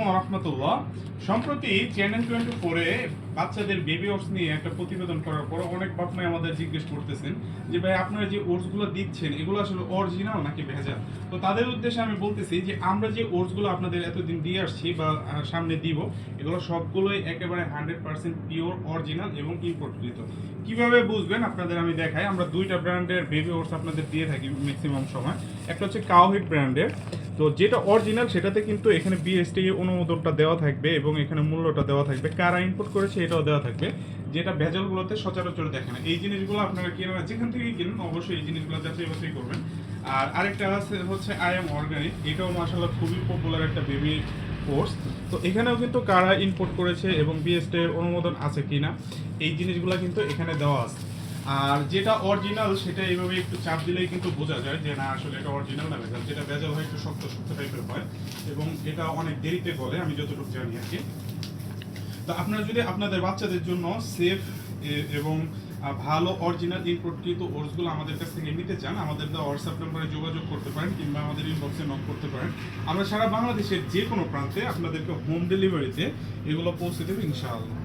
ওয়া রাহমাতুল্লাহ। সম্প্রতি চ্যানেল 24 এ বাচ্চাদের বেবি ওটস নিয়ে একটা প্রতিবেদন করার পর অনেক বাপ মাই আমাদের জিজ্ঞেস করতেছেন যে ভাই আপনারা যে ওটস গুলো দিচ্ছেন এগুলো আসলে অরিজিনাল নাকি ভেজাল। তো তাদের উদ্দেশ্যে আমি বলতেছি যে আমরা যে ওটস গুলো আপনাদের এতদিন দিয়ে আসছি বা সামনে দিব, এগুলো সবগুলোই একেবারে 100% পিওর অরিজিনাল এবং ইম্পোর্টকৃত। কিভাবে বুঝবেন আপনাদের আমি দেখাই। আমরা দুইটা ব্র্যান্ডের বেবি ওটস আপনাদের দিয়ে থাকি ম্যাক্সিমাম সময়। একটা হচ্ছে কাওহিট ব্র্যান্ডের, তো যেটা অরিজিনাল সেটাতে কিন্তু এখানে বিএসটি অনুমোদনটা দেওয়া থাকবে এবং এখানে মূল্যটা দেওয়া থাকবে, কারা ইম্পোর্ট করেছে এটাও দেওয়া থাকবে, যেটা ভেজালগুলোতে সচরাচর দেখে না। এই জিনিসগুলো আপনারা কেনা যেখান থেকে কিনুন অবশ্যই এই জিনিসগুলো যাচাই বাছাই করবেন। আর আরেকটা হচ্ছে আই এম অর্গানিক, এটাও মাশাআল্লাহ খুবই পপুলার একটা বেবি কোর্স। তো এখানেও কিন্তু কারা ইম্পোর্ট করেছে এবং বিএসটি অনুমোদন আছে কিনা এই জিনিসগুলো কিন্তু এখানে দেওয়া আছে। আর যেটা অরিজিনাল সেটা এইভাবে একটু চাপ দিলেই কিন্তু বোঝা যায় যে না আসলে এটা অরিজিনাল না ভেজাল। যেটা ভেজাল হয় একটু শক্ত শক্ত টাইপের হয় এবং এটা অনেক দেরিতে গলে, আমি যতটুকু জানি আর কি। তো আপনারা যদি আপনাদের বাচ্চাদের জন্য সেফ এবং ভালো অরিজিনাল ইম্পোর্টকৃত ওটসগুলো আমাদের কাছ থেকে নিতে চান, আমাদের দেওয়া হোয়াটসঅ্যাপ নম্বরে যোগাযোগ করতে পারেন কিংবা আমাদের ইনবক্সে নক করতে পারেন। আমরা সারা বাংলাদেশের যে কোনো প্রান্তে আপনাদেরকে হোম ডেলিভারিতে এগুলো পৌঁছে দেবো ইনশাআল্লাহ।